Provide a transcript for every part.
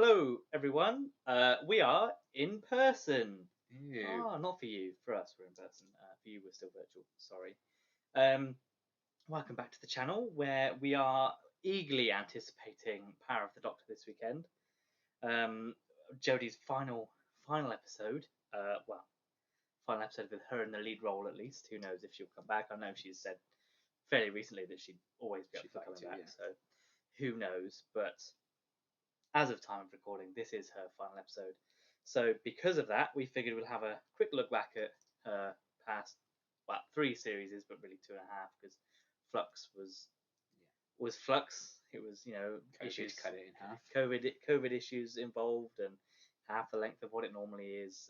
Hello, everyone. We are in person. Ew. Not for you. For us, we're in person. For you, we're still virtual. Sorry. Um, Welcome back to the channel where we are eagerly anticipating Power of the Doctor this weekend. Jodie's final episode. Final episode with her in the lead role at least. Who knows if she'll come back? I know she's said fairly recently that she'd always be up for coming back. Yeah. So who knows? But as of time of recording, this is her final episode. So because of that, we figured we'll have a quick look back at her past, 3 series, but really 2.5, because Flux was Flux. It was COVID issues, cut it in half. COVID issues involved, and half the length of what it normally is.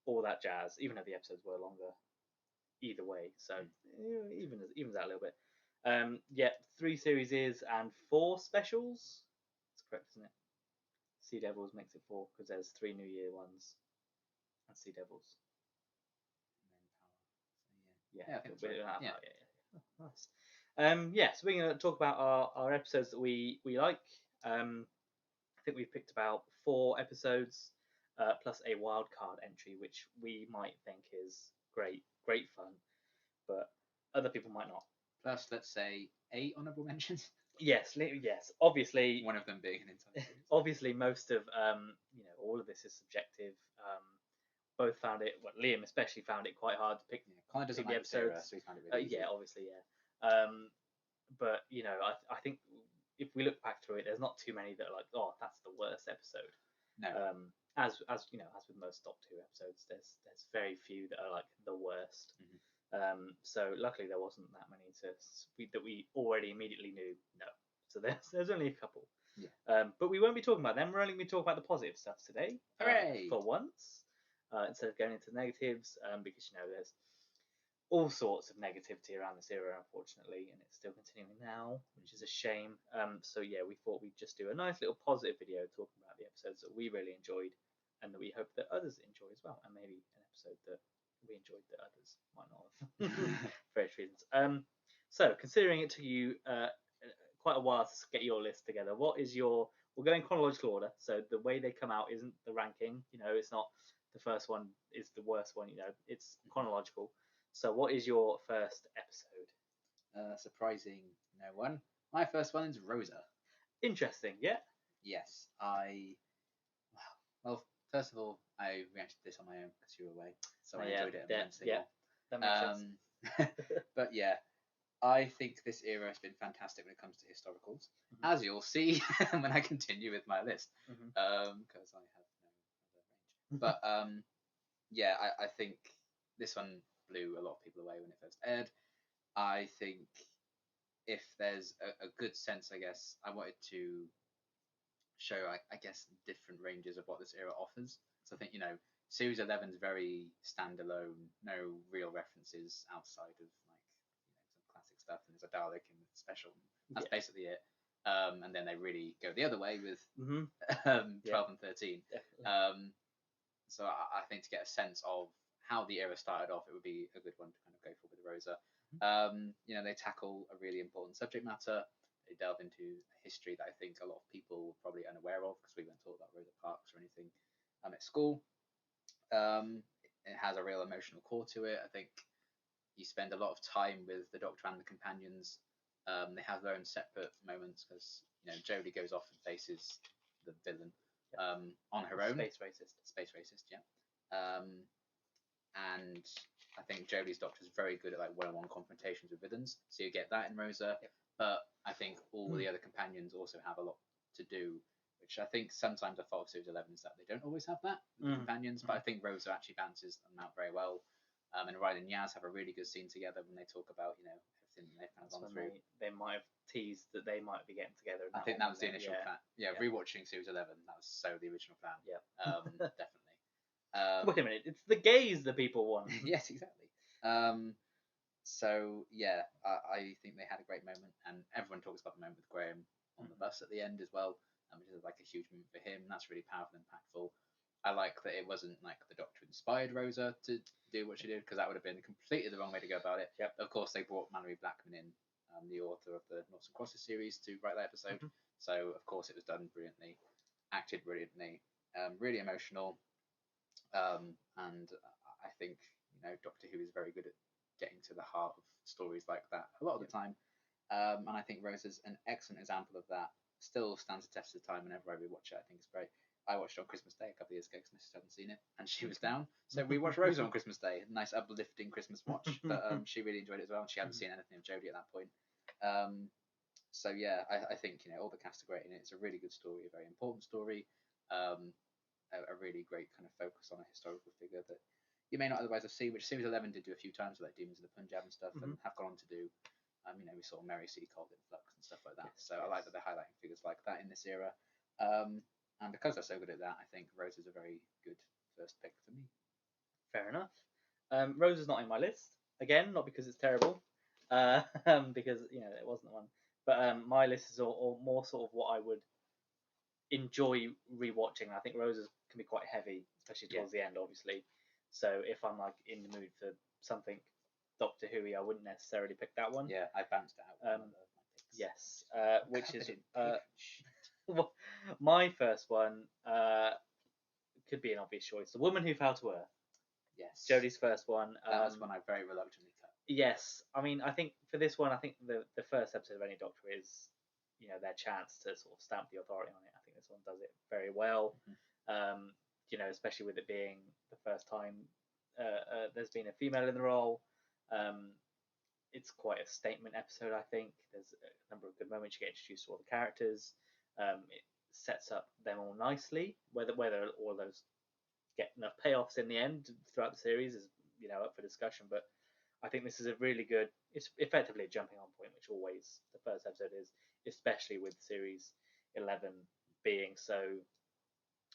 All that jazz. Even though the episodes were longer, either way, so evens out a little bit. 3 series and 4 specials. That's correct, isn't it? Sea Devils makes it 4 because there's 3 New Year ones and Sea Devils. And Yeah, I think so. Yeah. Oh, nice. So we're going to talk about our episodes that we like. I think we've picked about 4 episodes plus a wildcard entry, which we might think is great fun, but other people might not. Plus, let's say 8 honourable mentions. Yes. Obviously, one of them being an entire series. Obviously, most of all of this is subjective. Both found it. Well, Liam especially found it quite hard to pick. Connor doesn't like this era, so he found it really easy. Yeah, obviously, yeah. But I think if we look back through it, there's not too many that are like, oh, that's the worst episode. No. As with most Doctor Who episodes, there's very few that are like the worst. Mm-hmm. So luckily there wasn't that many that we already immediately knew. No. So there's only a couple. Yeah. But we won't be talking about them. We're only going to be talking about the positive stuff today. Hooray! For once, instead of going into the negatives, because there's all sorts of negativity around this era, unfortunately, and it's still continuing now, which is a shame. So yeah, we thought we'd just do a nice little positive video talking about the episodes that we really enjoyed, and that we hope that others enjoy as well, and maybe an episode that we enjoyed that others might not have, for various reasons. So considering it took you quite a while to get your list together, what is your? We'll go in chronological order, so the way they come out isn't the ranking. It's not the first one is the worst one. It's chronological. So what is your first episode? Surprising no one. My first one is Rosa. Interesting, yeah. Yes, well, first of all, I reacted to this on my own because you were away, so I enjoyed it immensely. Yeah, that makes sense. But yeah, I think this era has been fantastic when it comes to historicals, as you'll see when I continue with my list, because I have no other range. But yeah, I think this one blew a lot of people away when it first aired. I think if there's a good sense, I guess, I wanted to show, I guess, different ranges of what this era offers. So I think, Series 11 is very standalone, no real references outside of some classic stuff, and there's a Dalek in the special. That's basically it. And then they really go the other way with 12 and 13. So I think to get a sense of how the era started off, it would be a good one to kind of go for with Rosa. They tackle a really important subject matter. They delve into a history that I think a lot of people were probably unaware of because we weren't taught about Rosa Parks or anything at school. It has a real emotional core to it. I think you spend a lot of time with the Doctor and the companions. They have their own separate moments because Jodie goes off and faces the villain on her own. Space racist, yeah. And I think Jodie's Doctor is very good at one-on-one confrontations with villains, so you get that in Rosa. But I think all the other companions also have a lot to do, which I think sometimes a fault of Series 11 is that they don't always have that with the companions. But I think Rosa actually balances them out very well. And Riley and Yaz have a really good scene together when they talk about everything they've kind of gone through. They might have teased that they might be getting together. I think that was the initial plan. Yeah, rewatching Series 11, that was so the original plan. Yeah, definitely. Wait a minute, it's the gays that people want. Yes, exactly. So yeah, I think they had a great moment, and everyone talks about the moment with Graham on the bus at the end as well, which is like a huge moment for him. That's really powerful and impactful. I like that it wasn't like the Doctor inspired Rosa to do what she did, because that would have been completely the wrong way to go about it. Yep. Of course, they brought Malorie Blackman in, the author of the Noughts and Crosses series, to write that episode. So of course it was done brilliantly. acted brilliantly, really emotional, and I think Doctor Who is very good at getting to the heart of stories like that a lot of the time. And I think Rose is an excellent example of that. Still stands the test of time whenever I rewatch it. I think it's great. I watched it on Christmas Day a couple of years ago because my sister hadn't seen it, and she was down. So we watched Rose on Christmas Day, a nice uplifting Christmas watch. But she really enjoyed it as well, and she hadn't seen anything of Jodie at that point. So yeah, I think all the cast are great in it. It's a really good story, a very important story, a really great kind of focus on a historical figure that you may not otherwise have seen, which Series 11 did do a few times, like Demons of the Punjab and stuff, and have gone on to do. We saw Mary Seacole in Flux and stuff like that. So I like that they're highlighting figures like that in this era. And because they're so good at that, I think Rose is a very good first pick for me. Fair enough. Rose is not in my list. Again, not because it's terrible, because it wasn't the one. But my list is all more sort of what I would enjoy rewatching. I think Roses can be quite heavy, especially towards the end, obviously. So if I'm like in the mood for something Doctor Who-y, I wouldn't necessarily pick that one. Yeah, I bounced out. Yes, which is my first one. Could be an obvious choice. The Woman Who Fell to Earth. Yes, Jodie's first one. That was one I very reluctantly cut. Yes, I mean, I think for this one, I think the first episode of any Doctor is, their chance to sort of stamp the authority on it. I think this one does it very well. Especially with it being the first time there's been a female in the role. It's quite a statement episode, I think. There's a number of good moments. You get introduced to all the characters. It sets up them all nicely. Whether all those get enough payoffs in the end throughout the series is up for discussion. But I think this is a really good. It's effectively a jumping on point, which always the first episode is, especially with series 11 being so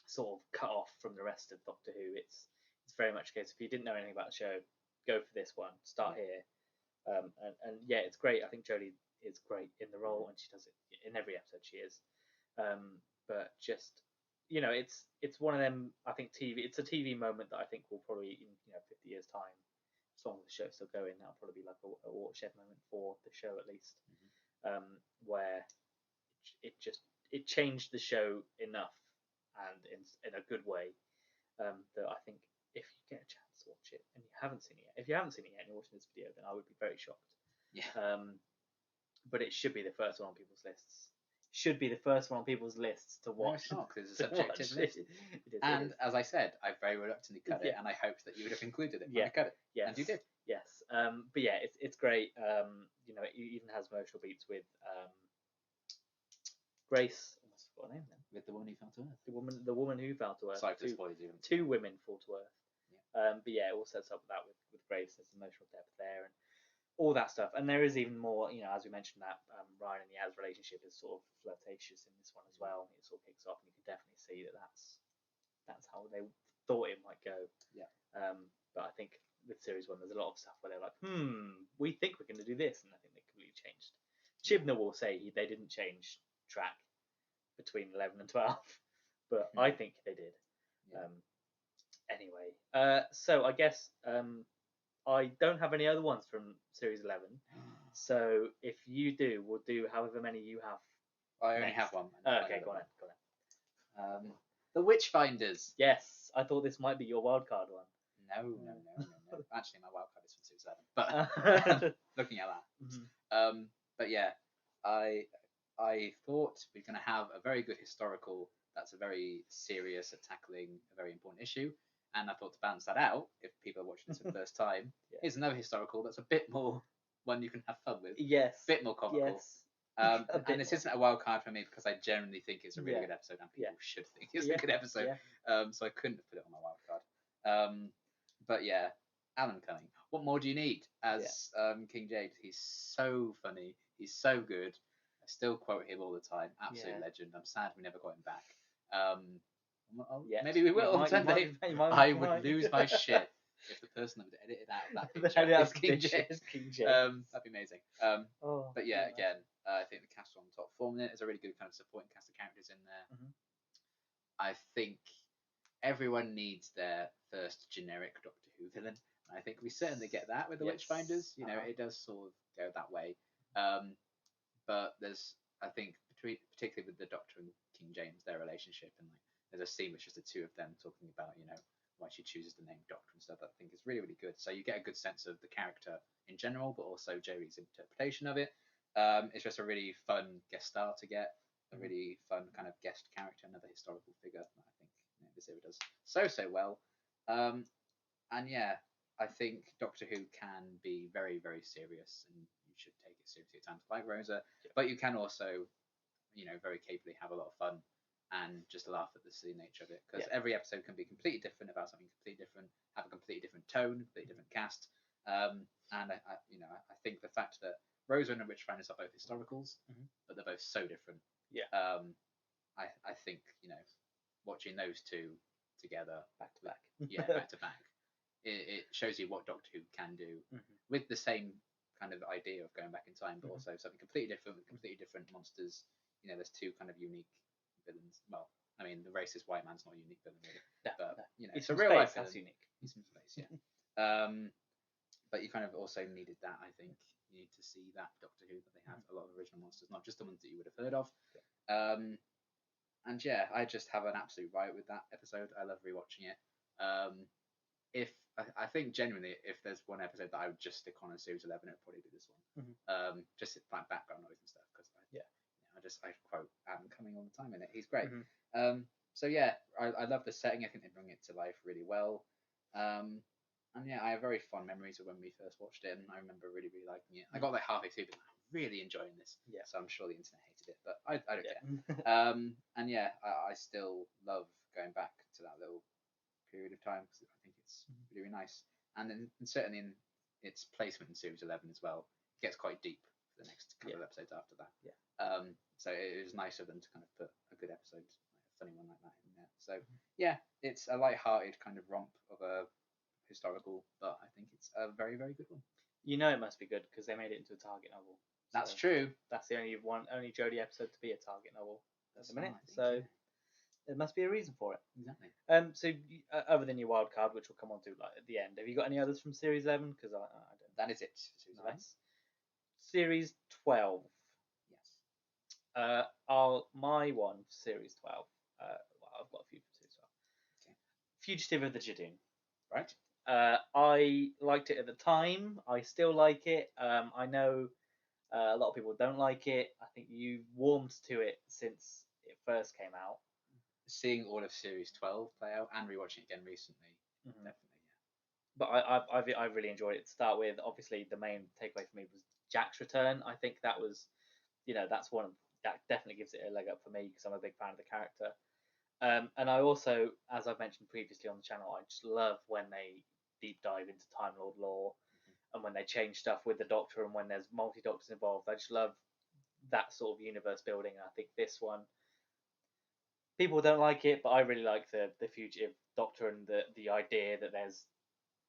sort of cut off from the rest of Doctor Who. It's very much a case if you didn't know anything about the show, go for this one. Start here. And yeah, it's great. I think Jodie is great in the role, and she does it in every episode. She is, but just it's one of them. I think TV. It's a TV moment that I think will probably in 50 years time, as long as the show's still going, that'll probably be like a watershed moment for the show at least, where it changed the show enough and in a good way that I think if you get a chance to watch it and you haven't seen it yet, if you haven't seen it yet and you're watching this video, then I would be very shocked. Yeah. But it should be the first one on people's lists. Should be the first one on people's lists to watch. No, it's not, because it's a subjective list. And as I said, I very reluctantly cut it, and I hoped that you would have included it when I cut it. Yes. And you did. Yes. But yeah, it's great. It even has emotional beats with Grace. I must have got her name then. With the woman who fell to earth. The woman who fell to earth. Sorry for the spoilers. Two women fall to earth. Yeah. But yeah, it all sets up that with Grace. There's emotional depth there and all that stuff. And there is even more, as we mentioned, that Ryan and Yaz relationship is sort of flirtatious in this one as well. It sort of kicks off, and you can definitely see that's how they thought it might go. Yeah. But I think with series 1, there's a lot of stuff where they're like, we think we're going to do this, and I think they completely changed. Chibnall will say they didn't change track between 11 and 12, but I think they did. Yeah. Anyway, so I guess I don't have any other ones from series 11. So if you do, we'll do however many you have. I only have one. Okay, go on. The Witchfinders. Yes, I thought this might be your wildcard one. No. Actually, my wildcard is from series 11. But looking at that. But yeah, I thought we're going to have a very good historical that's a very serious at tackling a very important issue. And I thought to balance that out, if people are watching this for the first time, here's another historical that's a bit more one you can have fun with. Yes. A bit more comical. Yes. And this isn't a wild card for me because I generally think it's a really good episode, and people should think it's a good episode. So I couldn't put it on my wild card. But yeah, Alan Cumming. What more do you need as King Jade? He's so funny. He's so good. I still quote him all the time. Absolute legend. I'm sad we never got him back. Maybe we will someday. I would lose my shit if the person that would edit it out of that picture is King Jade. That'd be amazing. But yeah, again, I think the cast on top form in it. There's a really good kind of supporting cast of characters in there. I think everyone needs their first generic Doctor Who villain. I think we certainly get that with the Witchfinders. It does sort of go that way. But there's, I think, particularly with the Doctor and King James, their relationship, and like there's a scene with just the two of them talking about why she chooses the name Doctor and stuff. That I think is really really good. So you get a good sense of the character in general, but also Joey's interpretation of it. It's just a really fun guest star to get, a really fun kind of guest character, another historical figure that I think this era does so well. And yeah, I think Doctor Who can be very, very serious, and you should take it seriously at times, like Rosa. But you can also, very capably have a lot of fun and just laugh at the silly nature of it. Because every episode can be completely different, about something completely different, have a completely different tone, completely different cast. And I think the fact that Rosa and Witchfinders are both historicals, but they're both so different. Yeah. I think watching those two together back to back. back to back. It shows you what Doctor Who can do with the same kind of idea of going back in time, but also something completely different with completely different monsters. There's two kind of unique villains. Well, I mean, the racist white man's not a unique villain, really. No, but it's a real life villain. That's unique. He's from space, yeah. But you kind of also needed that. I think you need to see that Doctor Who that they have a lot of original monsters, not just the ones that you would have heard of. And yeah, I just have an absolute riot with that episode. I love rewatching it. If I think genuinely, if there's one episode that I would just stick on in series 11, it would probably be this one. Just like background noise and stuff, because I quote Adam Cumming all the time in it. He's great. So yeah, I love the setting. I think they bring it to life really well. And yeah, I have very fond memories of when we first watched it, and I remember really really liking it. I got like halfway through, but I'm really enjoying this. Yeah. So I'm sure the internet hated it, but I don't care. And yeah, I still love going back to that little period of time because I think it's really, really nice, and certainly in its placement in series 11 as well, it gets quite deep for the next couple of episodes after that. So it was nice of them to kind of put a good episode, like a funny one like that in there. So yeah, it's a light-hearted kind of romp of a historical, but I think it's a very, very good one. It must be good because they made it into a Target novel. That's true. That's the only Jodie episode to be a Target novel at the minute. So there must be a reason for it. Exactly. So other than your wild card, which we'll come on to like at the end, have you got any others from series 11? Because I don't. That is it. Series 11. Series 12. Yes. My one for series 12. I've got a few for series 12. Okay. Fugitive of the Judoon. Right. I liked it at the time. I still like it. I know a lot of people don't like it. I think you warmed to it since it first came out. Seeing all of series 12 play out and rewatching it again recently, definitely, yeah. But I really enjoyed it to start with. Obviously, the main takeaway for me was Jack's return. I think that was, that's one that definitely gives it a leg up for me because I'm a big fan of the character. And I also, as I've mentioned previously on the channel, I just love when they deep dive into Time Lord lore and when they change stuff with the Doctor and when there's multi-Doctors involved. I just love that sort of universe building. And I think this one, people don't like it, but I really like the fugitive Doctor and the idea that there's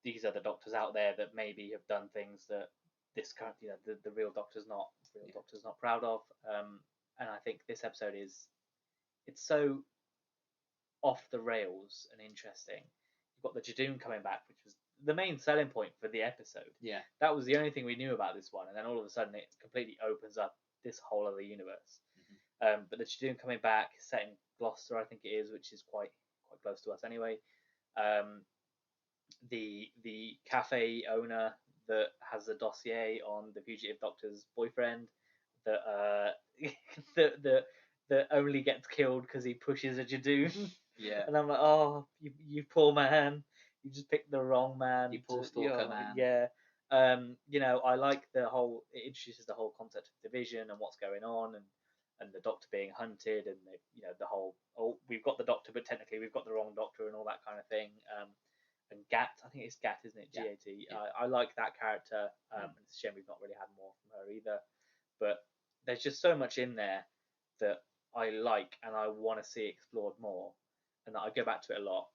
these other Doctors out there that maybe have done things that this current, the real Doctor's not proud of. And I think this episode it's so off the rails and interesting. You've got the Judoon coming back, which was the main selling point for the episode. Yeah. That was the only thing we knew about this one, and then all of a sudden it completely opens up this whole other universe. But the Judoon coming back, set in Gloucester, I think it is, which is quite close to us anyway. The cafe owner that has a dossier on the fugitive Doctor's boyfriend that that only gets killed because he pushes a Judoon. Yeah. And I'm like, oh, you poor man, you just picked the wrong man. You poor stalker man. Yeah. I like it introduces the whole concept of division and what's going on and the Doctor being hunted and the whole, we've got the Doctor but technically we've got the wrong Doctor and all that kind of thing. And Gat, I think it's Gat, isn't it? Yeah. G-A-T. Yeah. I like that character. It's a shame we've not really had more from her either. But there's just so much in there that I like and I want to see explored more, and that I go back to it a lot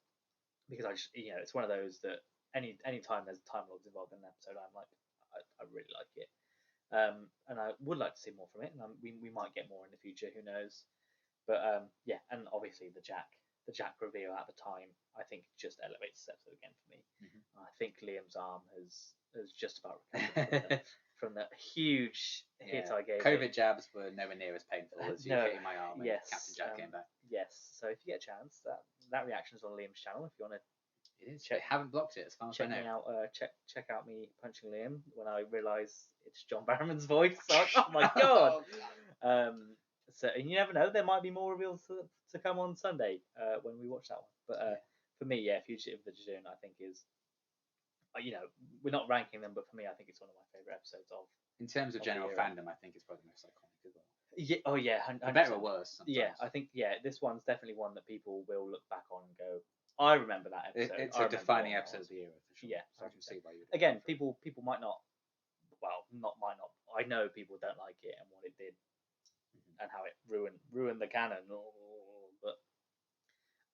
because I just, it's one of those that any time there's Time Lords involved in an episode, I'm like, I really like it, and I would like to see more from it, and we might get more in the future. Who knows? But yeah, and obviously the Jack the Jack reveal at the time, I think just elevates this episode again for me. Mhm. I think Liam's arm has just about recovered from that huge hit I gave COVID it. jabs were nowhere near as painful as you No, hitting my arm when yes, Captain Jack came back. Yes, so if you get a chance, that reaction is on Liam's channel. If you want to It is. check, They haven't blocked it as far as I check know. me out, check out me punching Liam when I realise it's John Barrowman's voice. Like, oh my god! So and you never know, there might be more reveals to come on Sunday when we watch that one. But for me, Fugitive of the Jadoon, I think is, we're not ranking them, but for me, I think it's one of my favourite episodes of. In terms of general fandom, I think it's probably the most iconic as well. Yeah. Oh yeah. 100%. For better or worse. Sometimes. Yeah, I think this one's definitely one that people will look back on and go, I remember that episode. It's a defining episode of the era for sure. Yeah. So I can see why you. Again, people might not. Well, might not. I know people don't like it and what it did, and how it ruined the canon. But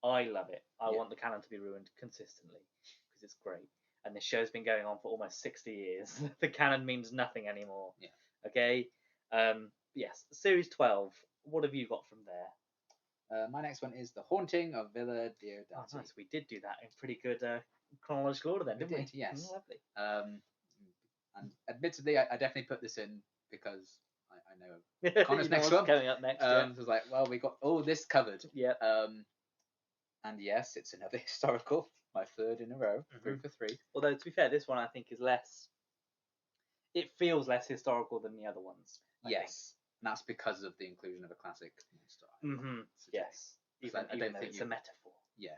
I love it. I want the canon to be ruined consistently because it's great. And this show's been going on for almost 60 years. The canon means nothing anymore. Yeah. Okay. Yes. Series 12. What have you got from there? My next one is The Haunting of Villa Diodati. Oh, nice. We did do that in pretty good chronological order then, didn't we? Yes. Lovely. And admittedly, I definitely put this in because I know Connor's next one coming up next. So I was like, well, we got all this covered. Yeah. And yes, it's another historical. My third in a row, 3 for 3. Although to be fair, this one I think is less. It feels less historical than the other ones. Yes, and that's because of the inclusion of a classic monster. Yes, even though it's a metaphor. Yeah.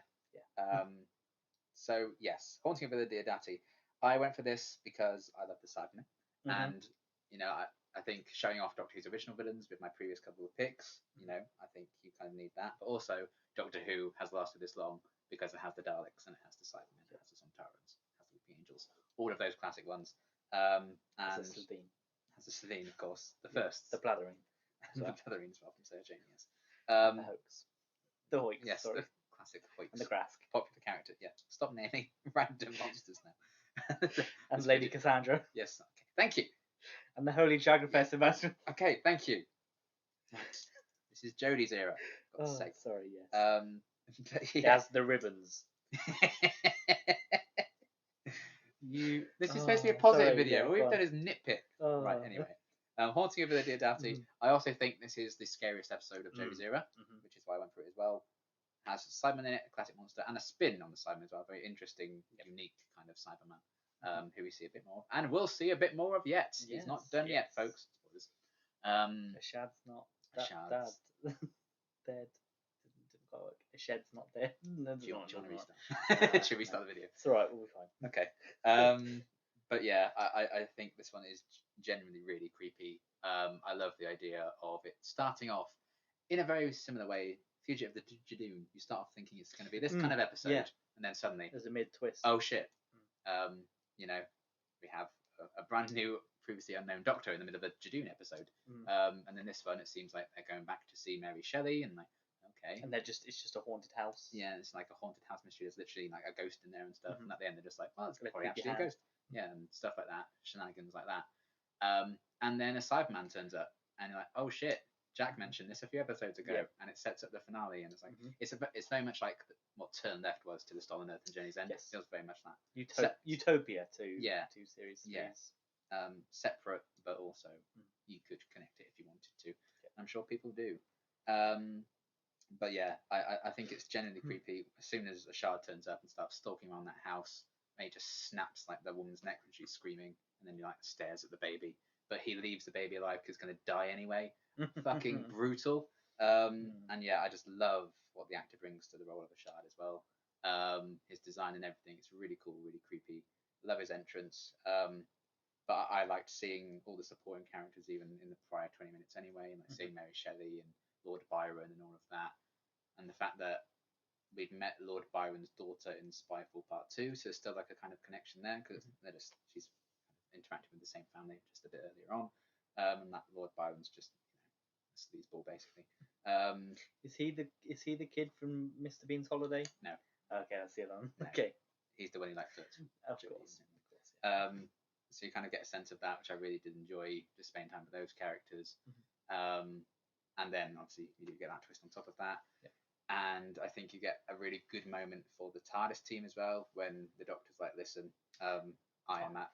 So yes, Haunting of Villa Diodati. I went for this because I love the Cybermen, and I think showing off Doctor Who's original villains with my previous couple of picks. I think you kind of need that, but also Doctor Who has lasted this long because it has the Daleks and it has the Cybermen, it has the Sontarans, it has the Weeping Angels, all of those classic ones. And has the Slitheen, of course, the first, the Blathereen, the Blathereen as well from Sarah Jane, yes. The Hoax, the Hoix, yes, sorry. the classic Hoix, and the Grask, popular character. Yeah, stop naming random monsters now. And Lady Cassandra. Yes, okay, thank you. And the Holy Dragonfest Sebastian. Okay, thank you. This is Jodie's era. Sorry, yes. It has the ribbons. This is supposed to be a positive video. All we've done is nitpick. Right, anyway. Haunting of Villa Diodati. I also think this is the scariest episode of Jodie's era, which is why I went for it as well. Has Cyberman in it, a classic monster, and a spin on the Cyberman as well. Very interesting, unique kind of Cyberman, who we see a bit more. And we'll see a bit more of yet. He's not done yet, folks. Spoilers. Ashad's not Ashad's dead. Didn't quite work. Ashad's not dead. No, do you want to restart? Should we start the video? It's alright, we'll be fine. Okay. But yeah, I think this one is genuinely really creepy. I love the idea of it starting off in a very similar way. Fugitive of the Jadoon. You start off thinking it's going to be this kind of episode, and then suddenly there's a mid twist. Oh shit! We have a brand new, previously unknown Doctor in the middle of a Jadoon episode, and then this one it seems like they're going back to see Mary Shelley, and like okay, and it's just a haunted house. Yeah, it's like a haunted house mystery. There's literally like a ghost in there and stuff, and at the end they're just like, well, it's probably actually a ghost. Yeah, and stuff like that, shenanigans like that. And then a Cyberman turns up, and you're like, oh shit. Jack mentioned this a few episodes ago, and it sets up the finale, and it's like it's very much like what Turn Left was to The Stolen Earth and Journey's End. Yes. It feels very much that Utopia to two series. Yes, separate, but also you could connect it if you wanted to. I'm sure people do. But yeah, I think it's genuinely creepy. As soon as Ashad turns up and starts stalking around that house, he just snaps like the woman's neck when she's screaming, and then he like stares at the baby. But he leaves the baby alive because he's going to die anyway. Fucking brutal. And yeah, I just love what the actor brings to the role of Ashad as well. His design and everything, it's really cool, really creepy. Love his entrance. But I liked seeing all the supporting characters even in the prior 20 minutes anyway, and like seeing Mary Shelley and Lord Byron and all of that. And the fact that we'd met Lord Byron's daughter in Spyfall Part 2, so there's still like a kind of connection there because she's interacting with the same family just a bit earlier on, and that Lord Byron's just a sleazeball basically. Is he the kid from Mr. Bean's Holiday? No. Okay, that's the other one. No. Okay. He's the one who likes it. Of course. So you kind of get a sense of that, which I really did enjoy, just spending time with those characters. And then obviously you do get that twist on top of that. And I think you get a really good moment for the TARDIS team as well, when the Doctor's like, "Listen, I am at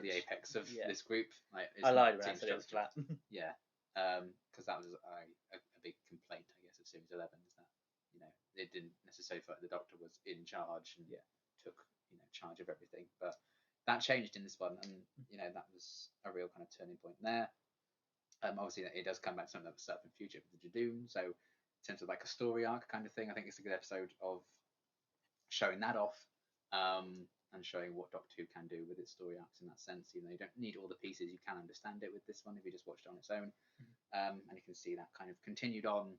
the apex of this group. Like, I lied when I said it was flat. Yeah, because that was a big complaint, I guess, of Series 11, is that it didn't necessarily feel like the Doctor was in charge and took charge of everything. But that changed in this one, and that was a real kind of turning point there. Obviously, it does come back to something that was set up in future with the Judoon. So, in terms of like a story arc kind of thing, I think it's a good episode of showing that off, and showing what Doctor Who can do with its story arcs in that sense. You don't need all the pieces; you can understand it with this one if you just watched it on its own. And you can see that kind of continued on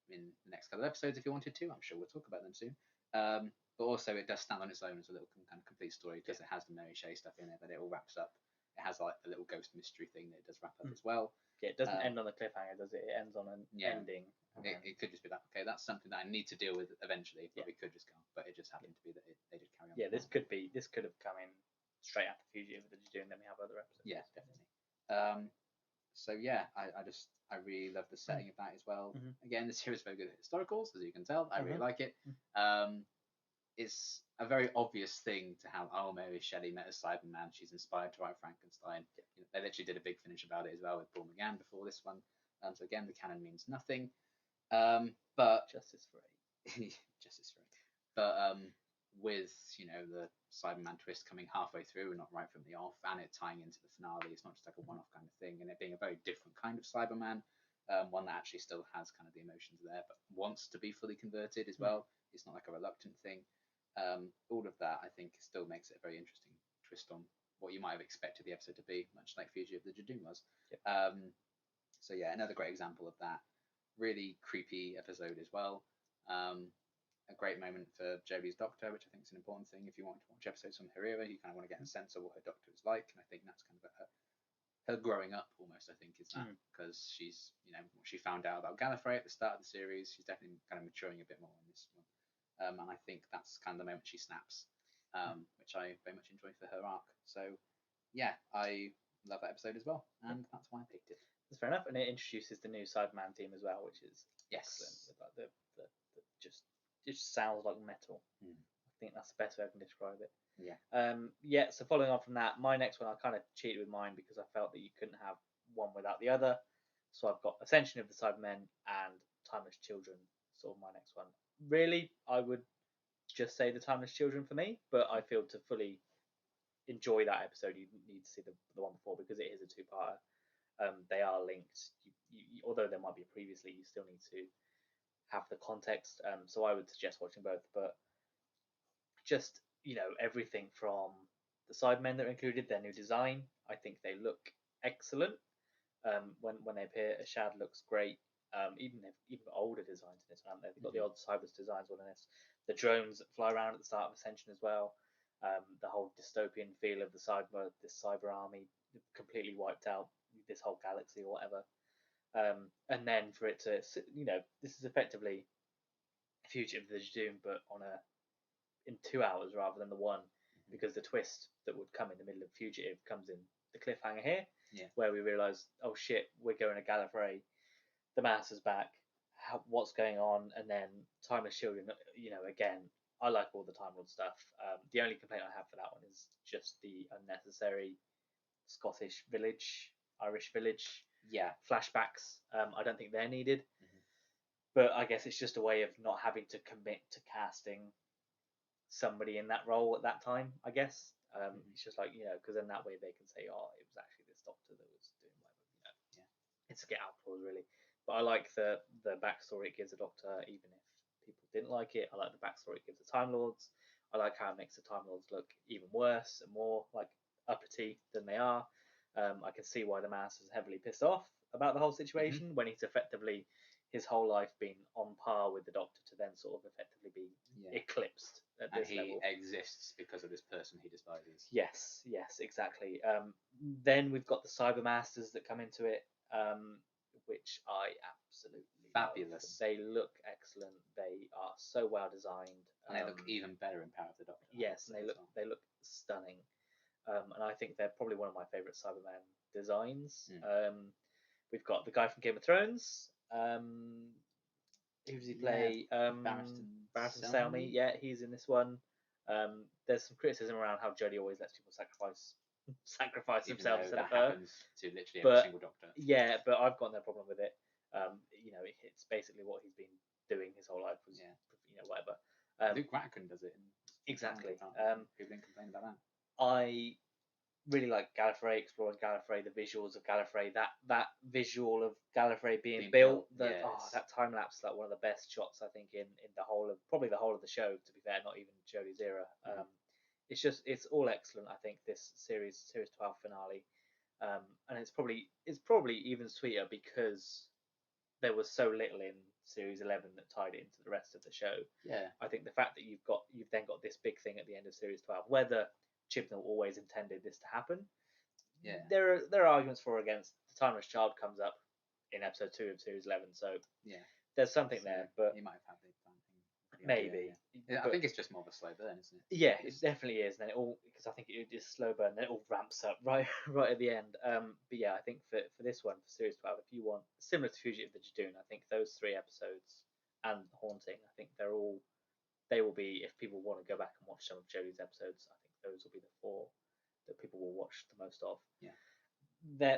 in the next couple of episodes if you wanted to. I'm sure we'll talk about them soon. But also, it does stand on its own as a little kind of complete story, because it has the Mary Shea stuff in there, but it all wraps up. It has like a little ghost mystery thing that it does wrap up as well. Yeah, it doesn't end on a cliffhanger, does it? It ends on an ending. It could just be that, okay, that's something that I need to deal with eventually, but we could just go on. But it just happened to be that they did carry on. Yeah, this could have come in straight after Fugitive with the Judoon, and then we have other episodes. Yeah, definitely. So yeah, I really love the setting of that as well. Again, the series is very good at historicals, as you can tell. I really like it. It's a very obvious thing to have, Mary Shelley met a Cyberman, she's inspired to write Frankenstein. They literally did a big finish about it as well with Paul McGann before this one. So again, the canon means nothing. But justice for justice for But with the Cyberman twist coming halfway through and not right from the off, and it tying into the finale, it's not just like a one-off kind of thing, and it being a very different kind of Cyberman, one that actually still has kind of the emotions there, but wants to be fully converted as well. It's not like a reluctant thing. All of that, I think, still makes it a very interesting twist on what you might have expected the episode to be, much like Fugitive of the Judoon was. So yeah, another great example of that. Really creepy episode as well. A great moment for Jodie's Doctor, which I think is an important thing. If you want to watch episodes from her era, you kind of want to get a sense of what her Doctor is like, and I think that's kind of her growing up almost. I think is that, because she's she found out about Gallifrey at the start of the series. She's definitely kind of maturing a bit more in this one. And I think that's kind of the moment she snaps, which I very much enjoy for her arc. So, yeah, I love that episode as well, and that's why I picked it. That's fair enough, and it introduces the new Cyberman team as well, which is excellent. Like the just sounds like metal. I think that's the best way I can describe it. Yeah. So following on from that, my next one, I kind of cheated with mine because I felt that you couldn't have one without the other. So I've got Ascension of the Cybermen and Timeless Children, sort of my next one. Really, I would just say the Timeless Children for me, but I feel to fully enjoy that episode, you need to see the one before, because it is a two-parter. They are linked. Although there might be previously, you still need to have the context. So I would suggest watching both. But just everything from the Cybermen that are included, their new design, I think they look excellent. When they appear, Ashad looks great. Even older designs in this one, they've got the old Cybers designs on this. The drones that fly around at the start of Ascension as well. The whole dystopian feel of this cyber army completely wiped out this whole galaxy or whatever. And then for it to, this is effectively Fugitive of the Judoon, but in 2 hours rather than the one, because the twist that would come in the middle of Fugitive comes in the cliffhanger here, where we realise, oh shit, we're going to Gallifrey, the Master's back, what's going on, and then Timeless Children, again, I like all the Time Lord stuff. The only complaint I have for that one is just the unnecessary Scottish village, Irish village flashbacks. I don't think they're needed, but I guess it's just a way of not having to commit to casting somebody in that role at that time, I guess. It's just like, because then that way they can say, oh, it was actually this Doctor that was doing whatever. It's a get out clause, really. But I like the backstory it gives the Doctor, even if people didn't like it. I like the backstory it gives the Time Lords. I like how it makes the Time Lords look even worse and more like uppity than they are. I can see why the Master's heavily pissed off about the whole situation when he's effectively his whole life been on par with the Doctor to then sort of effectively be eclipsed at this level. And he exists because of this person he despises. Yes, exactly. Then we've got the Cyber Masters that come into it, which I absolutely fabulous. Love. They look excellent. They are so well designed, and they look even better in Power of the Doctor. Yes, and they look stunning. And I think they're probably one of my favourite Cyberman designs. We've got the guy from Game of Thrones. Who does he Yeah, play? Barristan Selmy. Selmy? Yeah, he's in this one. There's some criticism around how Jodie always lets people sacrifice Even themselves though instead that of her. happens to literally every But single Doctor. yeah, but I've got no problem with it. It's basically what he's been doing his whole life. Whatever. Luke Ratkin does it. Exactly. People didn't complain about that. I really like Gallifrey, exploring Gallifrey, the visuals of Gallifrey, that visual of Gallifrey being built. Yes. That time lapse, like one of the best shots I think in the whole of the show. To be fair, not even Jodie's era. It's all excellent. I think this series 12 finale, and it's probably even sweeter because there was so little in series 11 that tied it into the rest of the show. Yeah. I think the fact that you've then got this big thing at the end of series 12, whether Chibnall always intended this to happen, yeah, there are arguments for or against. The Timeless Child comes up in episode 2 of series 11, so yeah, there's something there. But he might have had the plan thing. Maybe. Yeah. I think it's just more of a slow burn, isn't it? Yeah, it definitely is. And then because I think it is slow burn, then it all ramps up right at the end. But yeah, I think for this one, for series 12, if you want similar to Fugitive of the Judoon, I think those 3 episodes and Haunting, I think they will be, if people want to go back and watch some of Jodie's episodes, I think those will be the 4 that people will watch the most of. Yeah.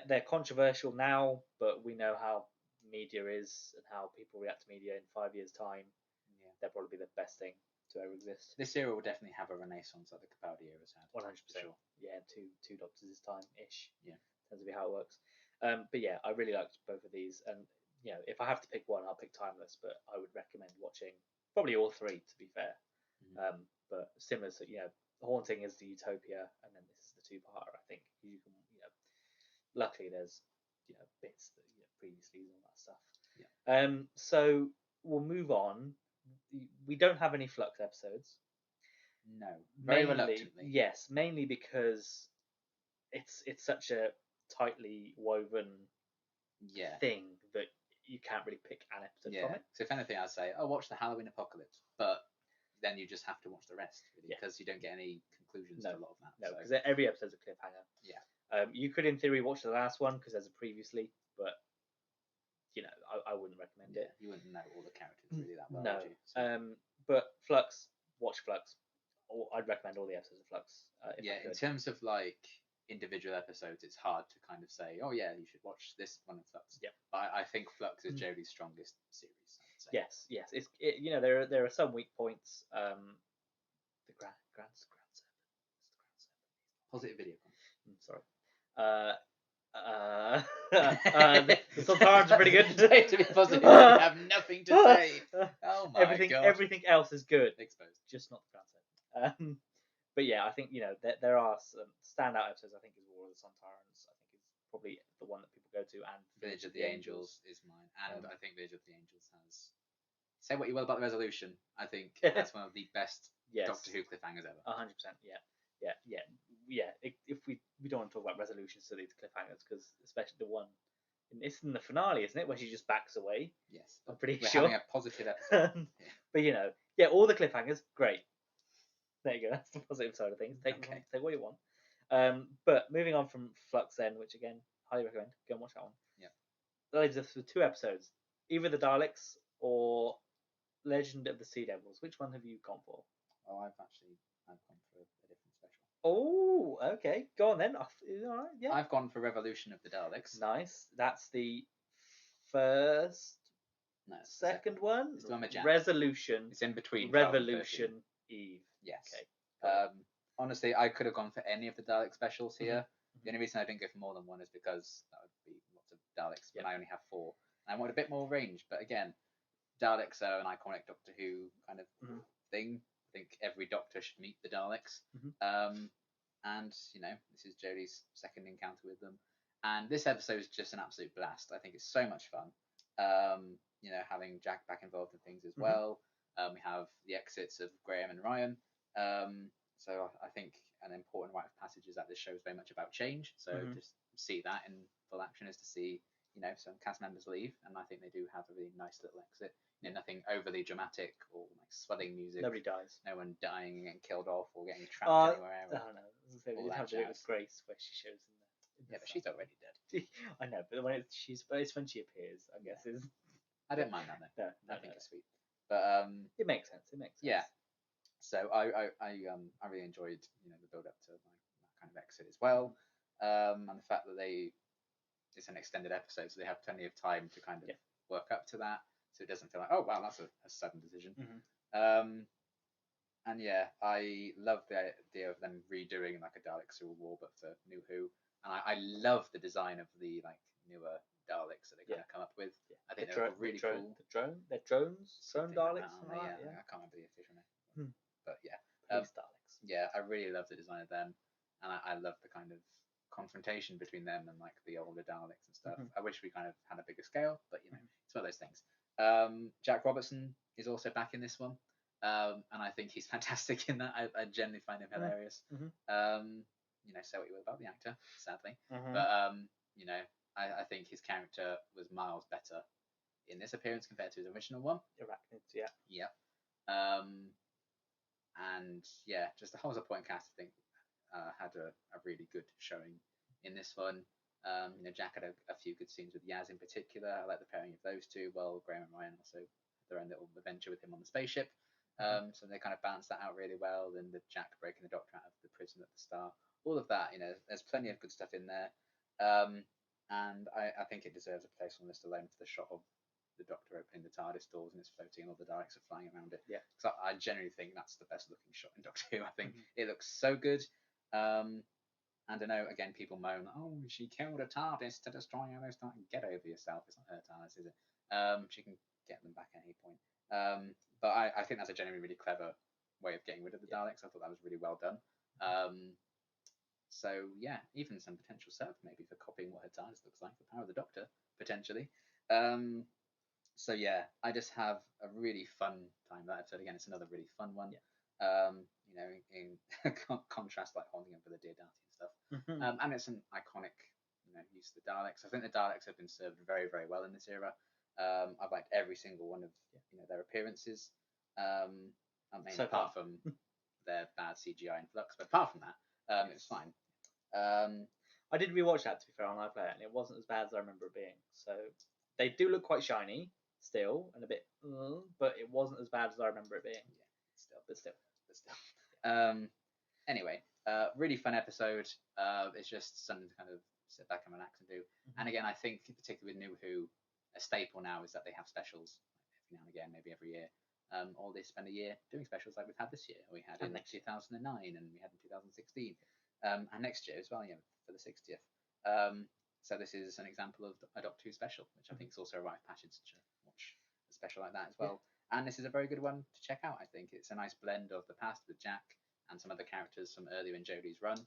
They're controversial now, but we know how media is and how people react to media in 5 years' time. Yeah, they'll probably be the best thing to ever exist. This era will definitely have a renaissance like the Capaldi era has had. 100%. Sure. Yeah, two Doctors' time ish. Yeah. Tends to be how it works. But yeah, I really liked both of these, and if I have to pick one, I'll pick Timeless. But I would recommend watching probably all 3, to be fair. Mm-hmm. But similar to Haunting is the Utopia, and then this is the 2-parter. I think you can luckily there's bits that previously and all that stuff. Yeah. So we'll move on. We don't have any Flux episodes. No, very reluctantly. Yes, mainly because it's such a tightly woven thing that you can't really pick an episode from it. So if anything, I'd say, watch the Halloween Apocalypse, but then you just have to watch the rest, really, because you don't get any conclusions to a lot of that. No, because every episode's a cliffhanger. Yeah. You could, in theory, watch the last one because there's a previously, but I wouldn't recommend it. You wouldn't know all the characters really that well, no. would you? So. But Flux, watch Flux. I'd recommend all the episodes of Flux. In terms of like individual episodes, it's hard to kind of say, oh yeah, you should watch this one of Flux. Yeah. But I think Flux is Jodie's strongest series. Yes. There are some weak points. The Grand Serpent. Positive video. Sorry. The Sontarans are pretty good today. To be positive, I have nothing to say. Oh my god! Everything else is good. Exposed. Just not the Grand Serpent. But yeah, I think there are some standout episodes. I think is War of the Sontarans. I think is probably the one that people go to, and Village of the Angels is mine, and I think Village of the Angels has. Say what you will about the resolution, I think that's one of the best Doctor Who cliffhangers ever. 100%. Yeah. If we don't want to talk about resolutions to these cliffhangers, because especially the one, it's in the finale, isn't it, when she just backs away? Yes, I'm pretty We're sure. having a positive episode. But all the cliffhangers, great. There you go. That's the positive side of things. Take what you want. But moving on from Flux, then, which again, highly recommend. Go and watch that one. Yeah. That leaves us with 2 episodes, either the Daleks or Legend of the Sea Devils. Which one have you gone for? Oh, I've gone for a different special. Oh, okay. Go on then. All right. Yeah. I've gone for Revolution of the Daleks. Nice. That's the first. No, second one. It's the one with Jack. Resolution. It's in between. Revolution. Eve. Yes. Okay. Honestly, I could have gone for any of the Dalek specials here. Mm-hmm. The only reason I didn't go for more than one is because that would be lots of Daleks, and I only have 4. I wanted a bit more range, but again, Daleks are an iconic Doctor Who kind of thing. I think every Doctor should meet the Daleks. Mm-hmm. And this is Jodie's second encounter with them, and this episode is just an absolute blast. I think it's so much fun. Having Jack back involved in things as well. We have the exits of Graham and Ryan. So I think an important rite of passage is that this show is very much about change. So just see that in full action is to see, some cast members leave, and I think they do have a really nice little exit. Nothing overly dramatic or like swelling music. Nobody dies. No one dying and getting killed off or getting trapped anywhere. I don't know. They did have to do it with Grace, where she shows in the but she's already dead. I know, but when it's when she appears, I guess is. I don't mind that though. No, I think it's sweet. But it makes sense. It makes sense. yeah. So I really enjoyed the build up to that kind of exit as well, and the fact that it's an extended episode, so they have plenty of time to kind of work up to that, so it doesn't feel like, oh wow, that's a sudden decision. And yeah, I love the idea of them redoing like a Dalek Civil War, but for New Who, and I love the design of the like newer Daleks that they kind of come up with. I think they're really cool. They're drones, drone Daleks. I can't remember the official name, but yeah, police Daleks. Yeah, I really love the design of them, and I love the kind of confrontation between them and like the older Daleks and stuff. I wish we kind of had a bigger scale, but it's one of those things. Jack Robertson is also back in this one. And I think he's fantastic in that. I generally find him hilarious. Say what you will about the actor, sadly, but I think his character was miles better in this appearance compared to his original one. Arachnids, yeah. And yeah, just the whole supporting cast, I think, had a really good showing in this one. Jack had a few good scenes with Yaz in particular. I like the pairing of those two. Well, Graham and Ryan also had their own little adventure with him on the spaceship. So they kind of balanced that out really well. Then the Jack breaking the Doctor out of the prison at the start, all of that, there's plenty of good stuff in there. And I think it deserves a place on the list alone for the shot of the Doctor opening the TARDIS doors and it's floating and all the Daleks are flying around it. Yeah. So I generally think that's the best looking shot in Doctor Who. I think it looks so good. And I know, again, people moan, oh, she killed a TARDIS to destroy others. Get over yourself. It's not her TARDIS, is it? She can get them back at any point. But I think that's a generally really clever way of getting rid of the Daleks. I thought that was really well done. So yeah, even some potential setup maybe for copying what her TARDIS looks like, the power of the Doctor, potentially. So yeah, I just have a really fun time with that episode. Again, it's another really fun one. In contrast, like Holding Up for the Dear Darty and stuff. And it's an iconic use of the Daleks. I think the Daleks have been served very, very well in this era. I've liked every single one of their appearances. Apart from their bad CGI in Flux, but apart from that, it's fine. I did rewatch that, to be fair, on iPlayer, and it wasn't as bad as I remember it being. So they do look quite shiny still, and a bit, but it wasn't as bad as I remember it being. But still. Anyway, really fun episode. It's just something to kind of sit back and relax and do. And again, I think particularly with New Who, a staple now is that they have specials every now and again, maybe every year. Or they spend a year doing specials like we've had this year. We had in 2009 and we had in 2016. And next year as well, for the 60th. So this is an example of a Doctor Who special, which I think is also a rite of passage to watch a special like that as well. And this is a very good one to check out, I think. It's a nice blend of the past with Jack and some other characters from earlier in Jodie's run.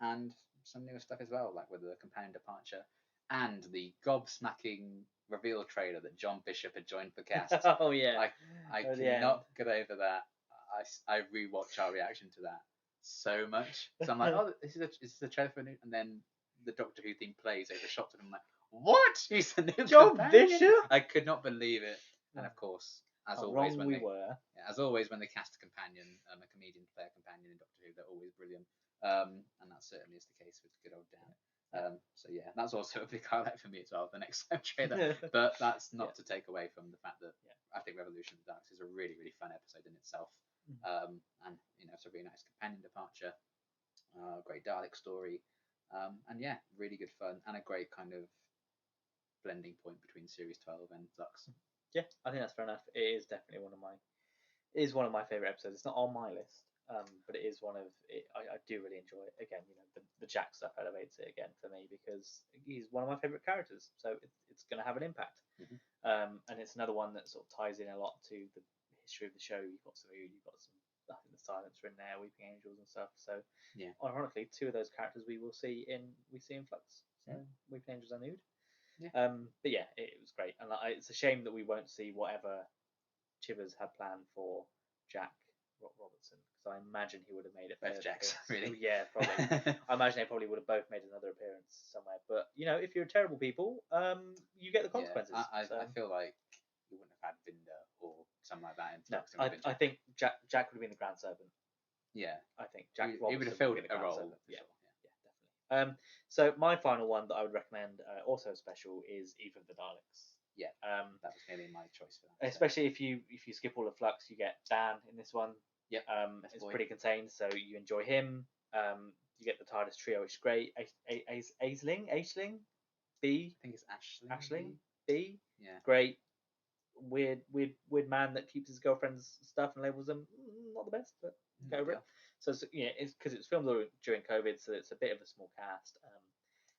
And some newer stuff as well, like with the companion departure and the gobsmacking reveal trailer that John Bishop had joined the cast. Oh yeah. I cannot get over that. I rewatch our reaction to that so much. So I'm like, oh, this is a trailer for a new, and then the Doctor Who theme plays over shots of him. I'm like, what? He's the new John Bishop? I could not believe it. And of course, as always, when they cast a companion, a comedian to play a companion in Doctor Who, they're always brilliant. And that certainly is the case with good old Dan. So yeah, that's also a big highlight for me as well, the next trailer. But that's not to take away from the fact that I think Revolution of the Daleks is a really, really fun episode in itself. And it's a really nice companion departure, great Dalek story, and yeah, really good fun and a great kind of blending point between Series 12 and Flux. Yeah, I think that's fair enough. It is definitely one of my favourite episodes. It's not on my list, but it is one of it. I do really enjoy it. Again, the Jack stuff elevates it again for me because he's one of my favourite characters. So it's going to have an impact. And it's another one that sort of ties in a lot to the history of the show. You've got some Ood, you've got some, I think, the Silencer in there, Weeping Angels and stuff. So yeah, ironically, two of those characters we see in Flux. So Weeping Angels and Ood. Yeah. But yeah, it was great, and it's a shame that we won't see whatever Chivers had planned for Jack Robertson, because I imagine he would have made it. Both Jacks, really? Yeah, probably. I imagine they probably would have both made another appearance somewhere. But if you're terrible people, you get the consequences. I feel like you wouldn't have had Vinder or something like that in Flux. No, I think Jack would have been the Grand Servant. Yeah, I think Jack Robertson he would have filled a role. Yeah. Definitely. So my final one that I would recommend, also special, is Eve of the Daleks. Yeah, that was nearly my choice for that. Especially if you skip all of Flux, you get Dan in this one. Yep. It's pretty contained, so you enjoy him. You get the TARDIS trio, which is great. Aisling, B. I think it's Ashling, B. Yeah. Great. Weird man that keeps his girlfriend's stuff and labels them. Not the best, but go over it. So it's because it's filmed during COVID, so it's a bit of a small cast.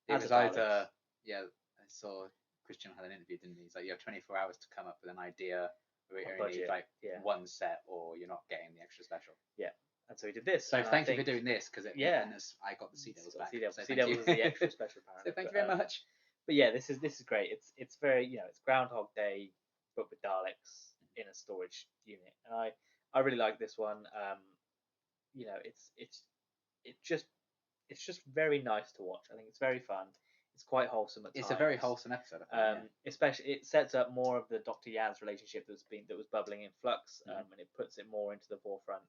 It was either I saw Christian had an interview, didn't he? He's like, you have 24 hours to come up with an idea. We only need like one set, or you're not getting the extra special. Yeah, and so he did this. So thank you for doing this, because I got the Sea Devils back. Sea Devils is the extra special, apparently. So thank you very much. But yeah, this is great. It's very it's Groundhog Day, but with Daleks in a storage unit, and I really like this one. It's just very nice to watch. I think it's very fun. It's quite wholesome at times. It's a very wholesome episode. I think, especially it sets up more of the Dr. Yaz relationship that was bubbling in Flux, and it puts it more into the forefront.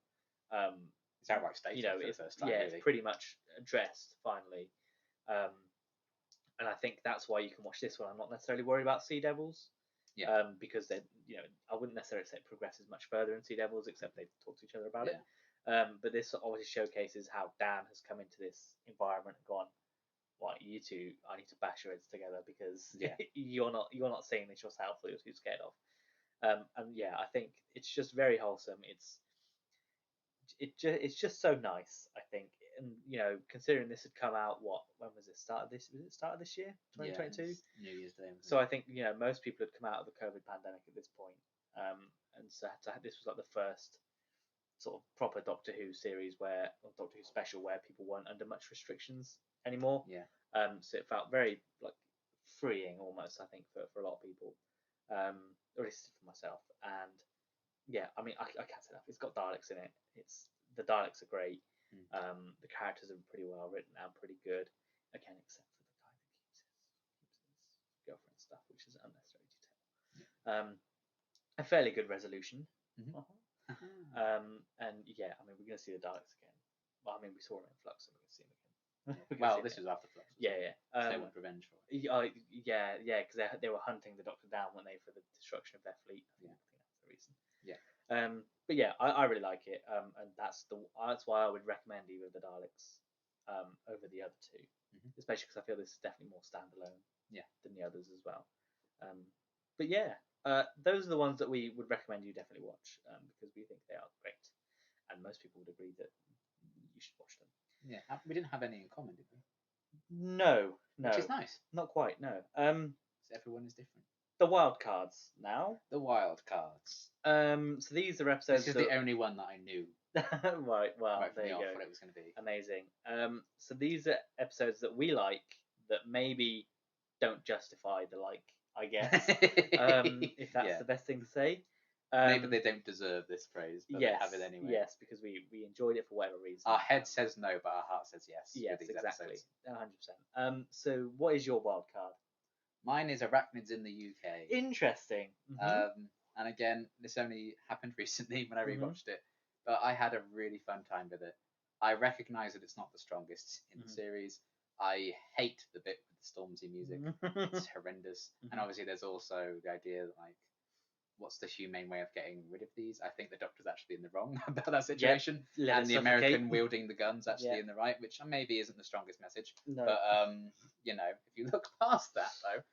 It's outright stated for the first time. It's pretty much addressed finally, and I think that's why you can watch this one. I'm not necessarily worried about Sea Devils. Yeah. Because they, I wouldn't necessarily say it progresses much further in Sea Devils, except they talk to each other about it. But this obviously showcases how Dan has come into this environment and gone, "Well, you two, I need to bash your heads together because you're not seeing this yourself, or you're too scared of." And yeah, I think it's just very wholesome. It's just so nice, I think. And considering this had come out, when was it started? Was it start of this year, 2022? New Year's Day. So I think most people had come out of the COVID pandemic at this point, and so this was like the first sort of proper Doctor Who series or Doctor Who special where people weren't under much restrictions anymore. Yeah. So it felt very like freeing almost, I think, for a lot of people, or at least for myself. And yeah, I mean, I can't say enough. It's got Daleks in it. The Daleks are great. The characters are pretty well written and pretty good. Again, except for the guy that keeps his girlfriend stuff, which is an unnecessary detail. A fairly good resolution. And yeah, I mean, we're going to see the Daleks again. Well, I mean, we saw them in Flux, and we're going to see them again. Well, this was after Flux. Yeah. They want revenge for it. Yeah, because they were hunting the Doctor down, weren't they, for the destruction of their fleet? I think that's the reason. Yeah. But yeah, I really like it. And that's why I would recommend either of the Daleks over the other two, especially because I feel this is definitely more standalone. Than the others as well. But yeah. Those are the ones that we would recommend you definitely watch, because we think they are great, and most people would agree that you should watch them. Yeah, we didn't have any in common, did we? No. Which is nice. Not quite. No. So everyone is different. The wild cards now. The wild cards. So these are episodes. This is the only one that I knew. Right. Well, there you go. What it was going to be. Amazing. So these are episodes that we like that maybe don't justify the like. I guess, if that's the best thing to say. Maybe they don't deserve this praise, but they have it anyway. Yes, because we enjoyed it for whatever reason. Our head says no, but our heart says yes. Yes, exactly. 100%. So what is your wild card? Mine is Arachnids in the UK. Interesting. And again, this only happened recently when I rewatched it, but I had a really fun time with it. I recognise that it's not the strongest in the series. I hate the bit with the Stormzy music. It's horrendous. And obviously there's also the idea that, like, what's the humane way of getting rid of these? I think the Doctor's actually in the wrong about that situation. And the American wielding the guns actually in the right, which maybe isn't the strongest message. No. But, if you look past that, though,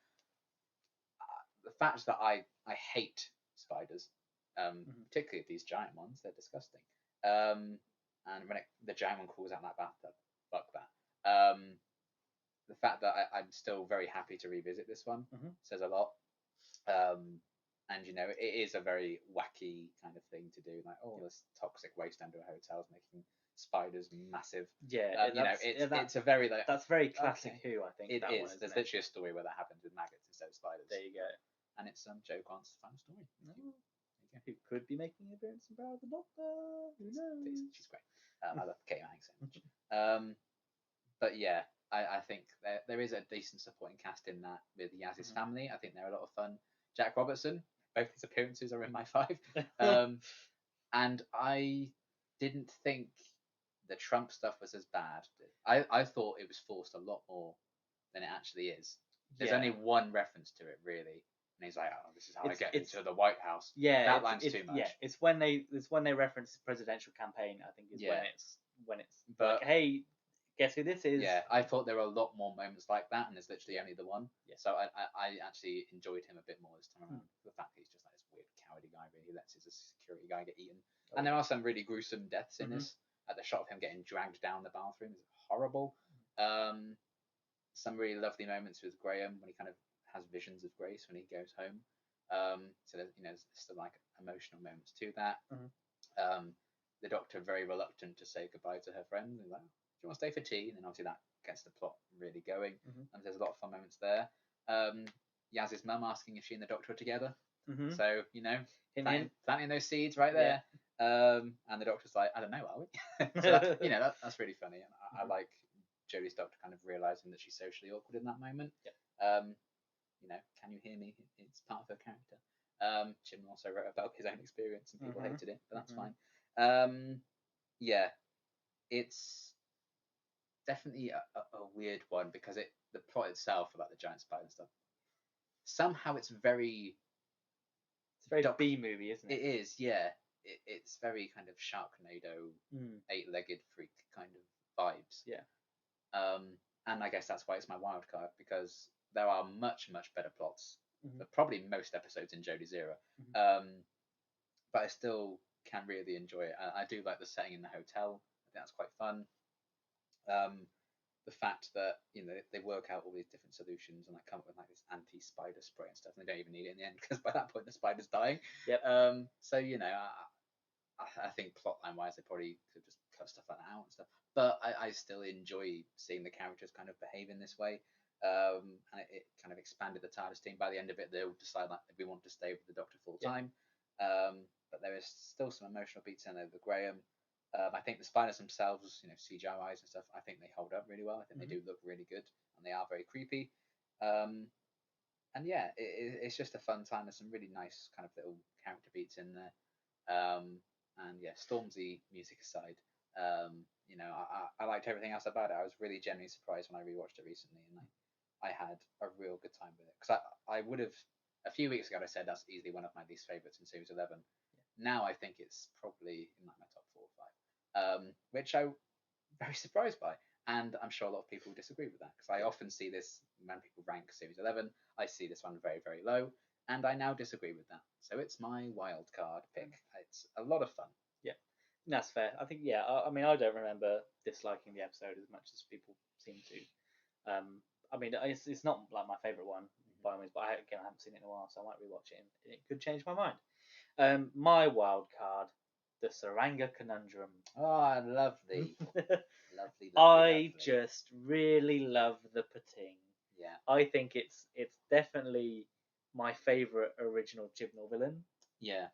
the fact that I hate spiders, particularly these giant ones, they're disgusting. And when the giant one crawls out that bathtub, fuck that. The fact that I'm still very happy to revisit this one says a lot. And it is a very wacky kind of thing to do. Like, this toxic waste under a hotel is making spiders massive. Yeah, it's a very that's very classic Who. I think it is. There's literally a story where that happens with maggots instead of spiders. There you go. And it's Jo Grant's final story. Who could be making an appearance in Power of the Doctor? Who knows? She's great. I love Kate Manning so much. But yeah. I think there is a decent supporting cast in that with Yaz's family. I think they're a lot of fun. Jack Robertson, both his appearances are in my 5. And I didn't think the Trump stuff was as bad. I thought it was forced a lot more than it actually is. There's only one reference to it, really, and he's like, "Oh, this is how I It's- get it's- into the White House." Yeah, that line's it's, too much. Yeah, it's when they reference the presidential campaign. I think is Yeah. when it's But- like, hey, guess who this is? Yeah, I thought there were a lot more moments like that, and there's literally only the one. Yeah. So I actually enjoyed him a bit more this time around. The fact that he's just like this weird cowardly guy, really lets his security guy get eaten. Oh, And there are some really gruesome deaths in Mhm. this. The shot of him getting dragged down the bathroom is horrible. Some really lovely moments with Graham when he kind of has visions of Grace when he goes home. So there's there's still like emotional moments to that. Mhm. The Doctor very reluctant to say goodbye to her friend. He's like, "Do you want to stay for tea?" And then obviously that gets the plot really going. Mhm. And there's a lot of fun moments there. Yaz's mum asking if she and the Doctor are together. Mhm. So Hint, planting those seeds right there. And the Doctor's like, "I don't know, are we?" So that's really funny. And I Mhm. like Jodie's Doctor kind of realizing that she's socially awkward in that moment. Yep. Can you hear me? It's part of her character. Jim also wrote about his own experience and people Mhm. hated it, but that's Mhm. fine. Yeah, it's definitely a weird one because the plot itself about the giant spider and stuff, somehow it's very It's very B movie, isn't it it? is, yeah. It's very kind of Sharknado, Mm. eight-legged freak kind of vibes. Yeah. And I guess that's why it's my wild card, because there are much better plots Mhm. for probably most episodes in Jodie's era. Mhm. But I still can really enjoy it. I do like the setting in the hotel. I think that's quite fun. The fact that they work out all these different solutions and like come up with like this anti-spider spray and stuff, and they don't even need it in the end because by that point the spider's dying. Yep. So I think plotline wise they probably could just cut stuff like that out and stuff. But I still enjoy seeing the characters kind of behave in this way. And it kind of expanded the TARDIS team. By the end of it, they'll decide like we want to stay with the Doctor full time. But there is still some emotional beats in there with Graham. I think the spiders themselves, CGI eyes and stuff, I think they hold up really well. I think they do look really good, and they are very creepy. And yeah, it's just a fun time. There's some really nice kind of little character beats in there. And yeah, Stormzy music aside, I liked everything else about it. I was really genuinely surprised when I rewatched it recently, and I had a real good time with it. Because I would have a few weeks ago I said that's easily one of my least favorites in series 11. Now I think it's probably in like my top 4 or 5, which I'm very surprised by. And I'm sure a lot of people disagree with that, because I often see this when people rank series 11. I see this one very low, and I now disagree with that. So it's my wild card pick. It's a lot of fun. Yeah, that's fair. I think I mean I don't remember disliking the episode as much as people seem to. I mean it's not like my favorite one by all means, but I haven't seen it in a while, so I might rewatch it and it could change my mind. My wild card, the Saranga Conundrum. Oh, lovely. lovely. I just really love the Pating. Yeah. I think it's definitely my favourite original Chibnall villain. Yeah.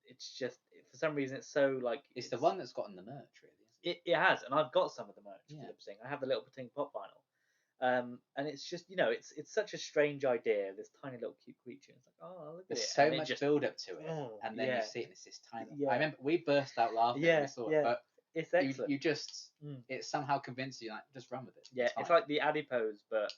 It's just for some reason it's so like it's the one that's gotten the merch, really. It has, and I've got some of the merch Yeah. for the Pating. I have the little Pating pop vinyl. And it's just it's such a strange idea, this tiny little cute creature. It's like, oh, look at There's it. so much build up to it, and then yeah. you see it and it's this tiny. Yeah. I remember we burst out laughing when we saw it, but it's excellent. you just it somehow convinced you like just run with it. Yeah, it's like the adipose, but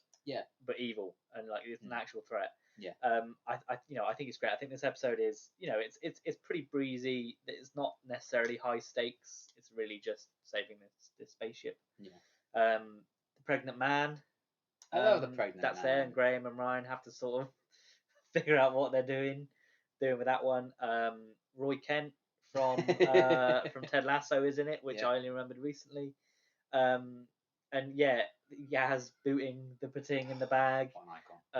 evil, and like it's an actual threat. Yeah. I think it's great. I think this episode is it's pretty breezy. It's not necessarily high stakes. It's really just saving this spaceship. Yeah. The pregnant man. I love the pregnant that's man. there, and Graham and Ryan have to sort of figure out what they're doing with that one. Roy Kent from Ted Lasso is in it, which I only remembered recently. And Yaz booting the Pating in the bag. What an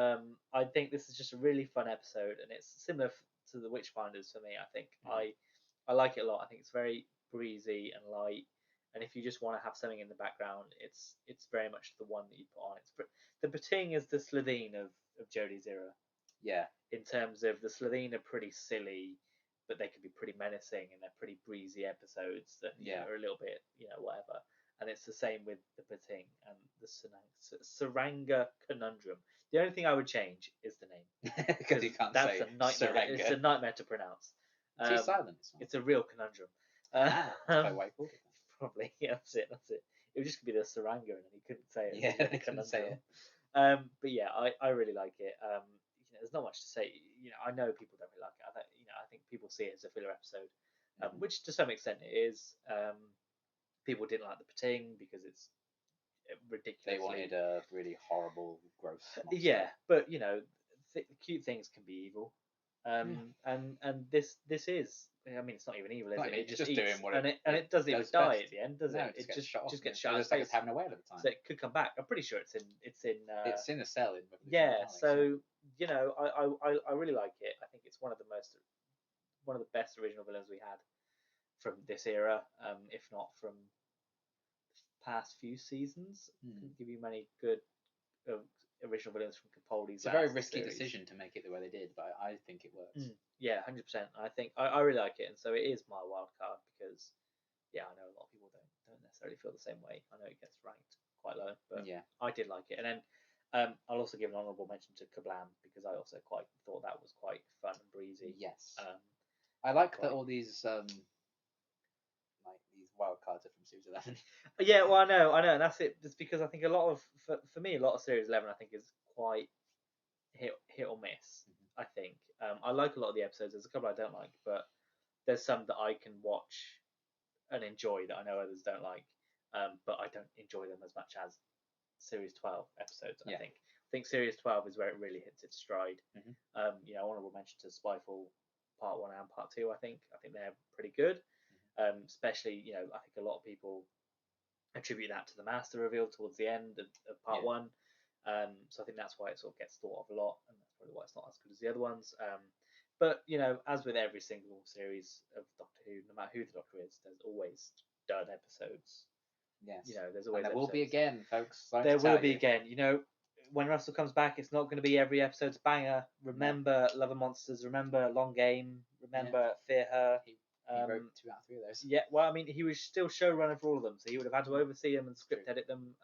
icon. I think this is just a really fun episode, and it's similar to the Witchfinders for me. I think I like it a lot. I think it's very breezy and light. And if you just want to have something in the background, it's very much the one that you put on. The Pating is the Slitheen of Jodie's era. Yeah. In terms of the Slitheen are pretty silly, but they can be pretty menacing, and they're pretty breezy episodes that are a little bit whatever. And it's the same with the Pating and the Saranga Conundrum. The only thing I would change is the name, because you can't say Saranga. It's a nightmare to pronounce. Too silent. It's a real conundrum. Probably, that's it. It would just be the Saranga, and he couldn't say it. Yeah, he couldn't say it. But yeah, I really like it. there's not much to say. I know people don't really like it. I think people see it as a filler episode, which to some extent it is. People didn't like the Pating because it's ridiculous. They wanted a really horrible, gross monster. Yeah, but cute things can be evil. And this is. I mean, it's not even evil, is it? It's It just eats, doing what it doesn't even die at the end, does it? No, It just just gets shot. shot. It's like it's having a whale at the time. So it could come back. I'm pretty sure it's in. It's in a cell in. Yeah. So I really like it. I think it's one of the best original villains we had from this era, if not from the past few seasons. Couldn't give you many good original villains from Capaldi's. It's a very risky decision to make it the way they did, but I think it works. Yeah, 100%. I think I really like it, and so it is my wild card because, I know a lot of people don't necessarily feel the same way. I know it gets ranked quite low, but I did like it. And then I'll also give an honourable mention to Kablam because I also quite thought that was quite fun and breezy. Yes. I like that all these these wild cards are from Series 11. Yeah, well, I know, and that's it. Just because I think a lot of for me, a lot of Series 11, I think is quite hit or miss. I think I like a lot of the episodes. There's a couple I don't like, but there's some that I can watch and enjoy that I know others don't like. But I don't enjoy them as much as Series 12 episodes. I think Series 12 is where it really hits its stride. Honorable mention to Spyfall Part 1 and Part 2. I think they're pretty good. Especially, I think a lot of people attribute that to the Master reveal towards the end of Part 1. So I think that's why it sort of gets thought of a lot, and that's probably why it's not as good as the other ones. But as with every single series of Doctor Who, no matter who the Doctor is, there's always dud episodes. Yes. There's always. And there will be again, folks. There will be again. When Russell comes back, it's not going to be every episode's banger. Remember Love and Monsters. Remember Long Game. Remember Fear Her. He wrote 2 out of 3 of those. Yeah, well, I mean, he was still showrunner for all of them, so he would have had to oversee them and script edit them.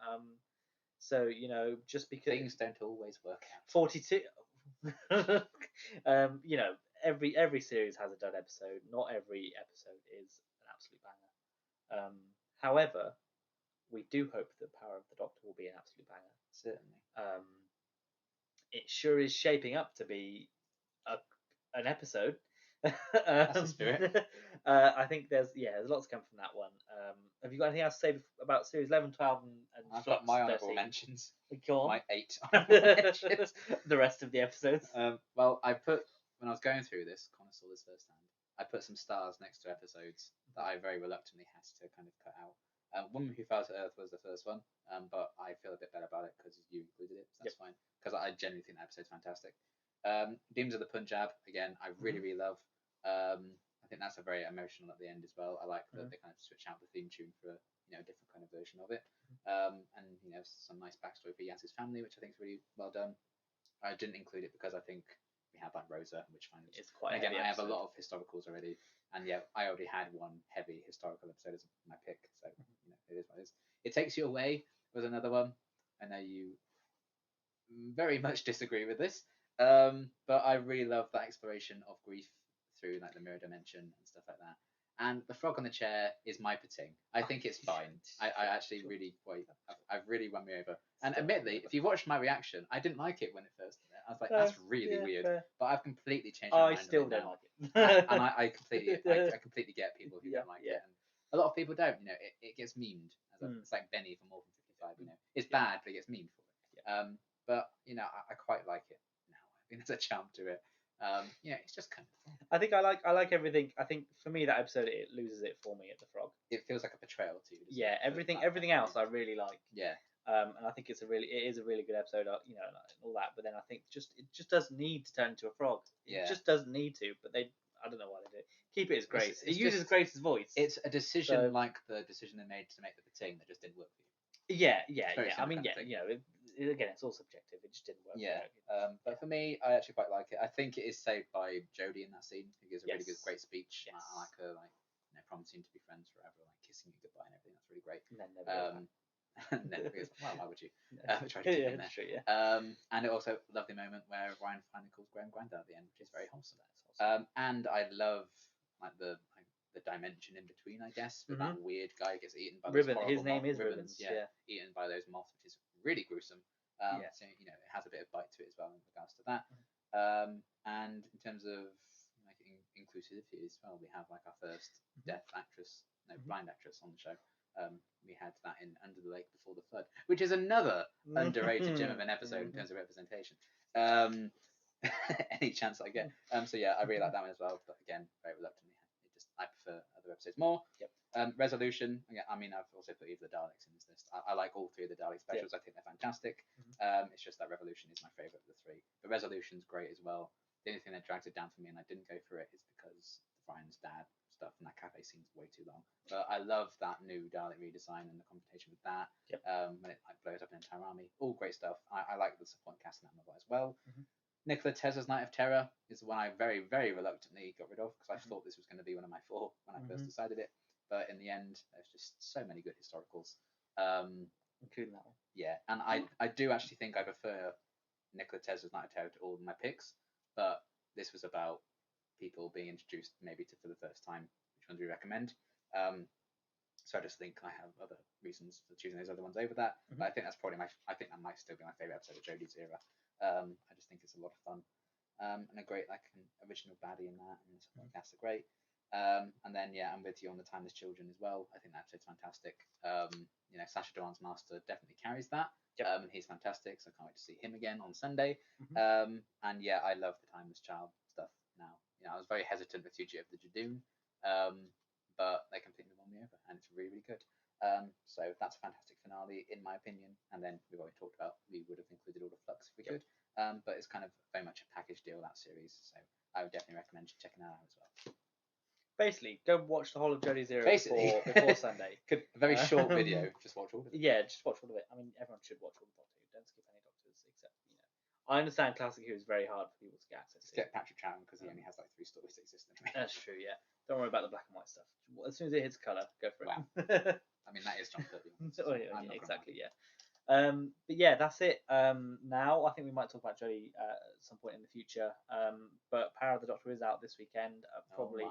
So just because things don't always work out. 42. Every series has a dud episode. Not every episode is an absolute banger. However, we do hope that Power of the Doctor will be an absolute banger. Certainly. It sure is shaping up to be an episode. That's the spirit. I think there's lots to come from that one. Have you got anything else to say about Series 11, 12, and I've Flux got my honourable 13? mentions. Go on. My 8 honourable mentions. The rest of the episodes. Well, when I was going through this, Connor saw this firsthand, I put some stars next to episodes that I very reluctantly had to kind of cut out. Woman Who Fell to Earth was the first one, but I feel a bit better about it because you included it, so that's fine. Because I genuinely think that episode's fantastic. Demons of the Punjab, again, I really, really love. I think that's a very emotional at the end as well. I like that they kind of switch out the theme tune for a different kind of version of it. And some nice backstory for Yaz's family, which I think is really well done. I didn't include it because I think we have like Rosa, which is quite. Again, I have a lot of historicals already, and I already had one heavy historical episode as my pick, so it is what it is. It Takes You Away was another one. I know you very much disagree with this, but I really love that exploration of grief through like the mirror dimension and stuff like that. And The Frog on the Chair is my Pating. I think it's fine. I actually really I've really won me over. And admittedly, if you watched my reaction, I didn't like it when it first. I was like, that's really weird. Fair. But I've completely changed my mind. I still don't like it. And I completely get people who don't like it. And a lot of people don't. It gets memed. It's like Benny from More Than 55. It's bad, but it gets memed for it. But I quite like it now. I think there's a charm to it. It's just kind of fun. I think I like everything. I think for me that episode it loses it for me at the Frog. It feels like a betrayal to you. Yeah, everything else I really like. Yeah. And I think it is a really good episode. And all that. But then I think it just doesn't need to turn into a frog. It just doesn't need to. But I don't know why they do. Keep it as Grace. It uses Grace's voice. It's a decision like the decision they made to make the Pating that just didn't work for you. Yeah. I mean, again, it's all subjective. It just didn't work. Yeah. But for me, I actually quite like it. I think it is saved by Jodie in that scene, who gives a really great speech. Yes. I like her, promising to be friends forever, kissing you goodbye and everything. That's really great. And then never well, why would you? Try to keep in there. True, yeah. And it also a lovely moment where Ryan finally calls Graham Grandad at the end, which is very wholesome. And I love the dimension in between, I guess, with that weird guy who gets eaten by those horrible His name is Ribbons. Yeah, eaten by those moths, which is really gruesome. So it has a bit of bite to it as well in regards to that. And in terms of like inclusivity as well, we have like our first deaf actress, no, blind actress on the show. We had that in Under the Lake Before the Flood, which is another underrated gem of an episode in terms of representation. Any chance I get. So yeah, I really like that one as well, but again, very reluctantly. I prefer other episodes more. Yep. Resolution. Yeah, I mean, I've also put Eve of the Daleks in this list. I like all three of the Dalek specials. I think they're fantastic. It's just that Revolution is my favourite of the three. But Resolution's great as well. The only thing that dragged it down for me and I didn't go for it is because Brian's dad stuff and that cafe scene's way too long. But I love that new Dalek redesign and the confrontation with that. Yep. When it like blows up an entire army. All great stuff. I like the support cast in that novel as well. Nikola Tesla's Night of Terror is the one I very, very reluctantly got rid of because I thought this was going to be one of my 4 when I first decided it. But in the end, there's just so many good historicals. Including that one. Yeah, and I do actually think I prefer Nikola Tesla's Night of Terror to all of my picks, but this was about people being introduced maybe for the first time. Which ones we recommend? So I just think I have other reasons for choosing those other ones over that. But I think that's probably I think that might still be my favourite episode of Jodie's era. I just think it's a lot of fun. And a great like an original baddie in that, and the podcast are great. And then yeah, I'm with you on the Timeless Children as well. I think that episode's fantastic. Sacha Dhawan's Master definitely carries that. Yep. He's fantastic, so I can't wait to see him again on Sunday. And yeah, I love the Timeless Child stuff now. I was very hesitant with Fugitive of the Jadoon, but they completely won me over, and it's really, really good. So that's a fantastic finale, in my opinion. And then we've already talked about we would have included all the Flux if we could. But it's kind of very much a package deal, that series. So I would definitely recommend you checking that out as well. Basically, go watch the whole of Jodie's era before Sunday. A very short video. Just watch all of it. Yeah, just watch all of it. I mean, everyone should watch all of Doctor Who. Don't skip any Doctors, except I understand Classic Who is very hard for people to get access to. Except Patrick Troughton, because he only has like 3 stories that exist anyway. That's true. Yeah. Don't worry about the black and white stuff. As soon as it hits colour, go for it. Wow. I mean, that is John Kirby. Exactly. Yeah. But yeah, that's it. Now I think we might talk about Jodie at some point in the future. But Power of the Doctor is out this weekend. Probably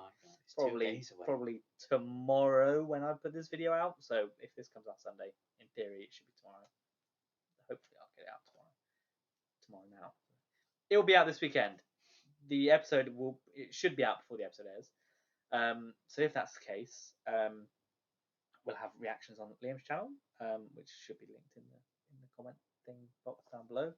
tomorrow when I put this video out. So if this comes out Sunday, in theory it should be tomorrow. Hopefully I'll get it out tomorrow now. It'll be out this weekend. The episode should be out before the episode airs. So if that's the case, we'll have reactions on Liam's channel, which should be linked in the comment thing box down below.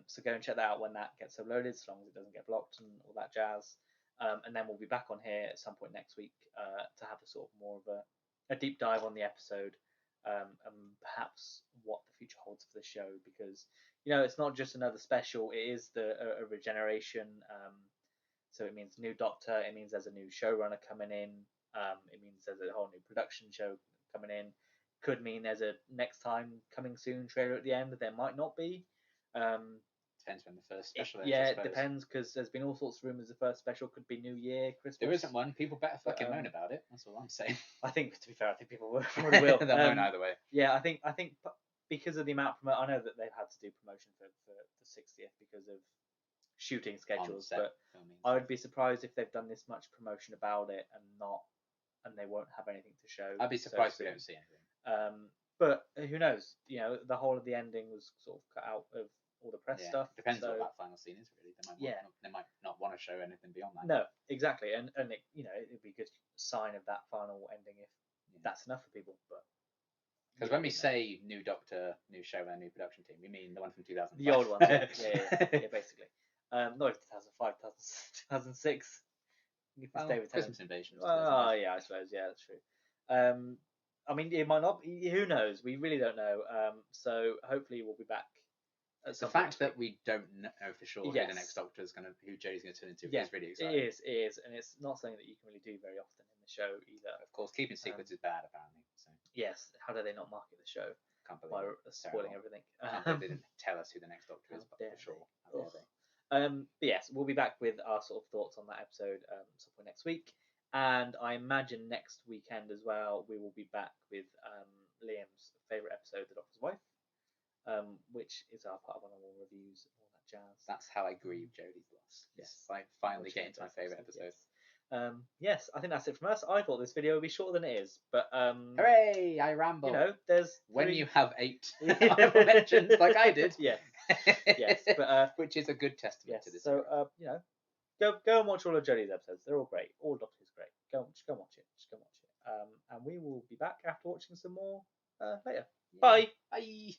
So go and check that out when that gets uploaded, as long as it doesn't get blocked and all that jazz. And then we'll be back on here at some point next week to have a sort of more of a deep dive on the episode, and perhaps what the future holds for the show, because it's not just another special, it is a regeneration. So it means new Doctor, it means there's a new showrunner coming in, it means there's a whole new production show coming in. Could mean there's a next time coming soon trailer at the end. There might not be. Depends when the first special is. Yeah, it depends, because there's been all sorts of rumours the first special could be New Year, Christmas. There isn't one. People better fucking moan about it. That's all I'm saying. I think, to be fair, people will. They'll moan either way. Yeah, I think because of the amount of I know that they've had to do promotion for the 60th because of shooting schedules, but I would be surprised if they've done this much promotion about it and they won't have anything to show. I'd be surprised if we don't see anything. But who knows? The whole of the ending was sort of cut out of all the press stuff. Depends what that final scene is, really. They might not want to show anything beyond that. No, exactly, and it, it'd be a good sign of that final ending if that's enough for people. But because when we say new Doctor, new showrunner, new production team, we mean the one from 2005. The old ones, yeah, basically. Not 2005, 2006. Christmas Invasion. Oh yeah, I suppose. Yeah, that's true. I mean, it might not. Who knows? We really don't know. So hopefully we'll be back. The fact that we don't know for sure who the next Doctor is who Jodie's going to turn into is really exciting. It is, and it's not something that you can really do very often in the show either. Of course, keeping secrets is bad, apparently. So. Yes. How do they not market the show? By spoiling everything. They didn't tell us who the next Doctor is, but for sure. But yes, we'll be back with our sort of thoughts on that episode some point next week, and I imagine next weekend as well we will be back with Liam's favourite episode, The Doctor's Wife, which is our part of our normal reviews and all that jazz. That's how I grieve Jodie's loss. Yes, by finally getting to my favourite episode. Yes. Yes, I think that's it from us. I thought this video would be shorter than it is, but Hooray! I ramble. you know, there's when 3... you have 8 honorable mentions like I did. Yes, yes, but which is a good testament to yes. this. So you know, go and watch all of Jodie's episodes. They're all great. All Doctor Who's great. Just go and watch it. Just go and watch it. And we will be back after watching some more later. Yeah. Bye. Bye.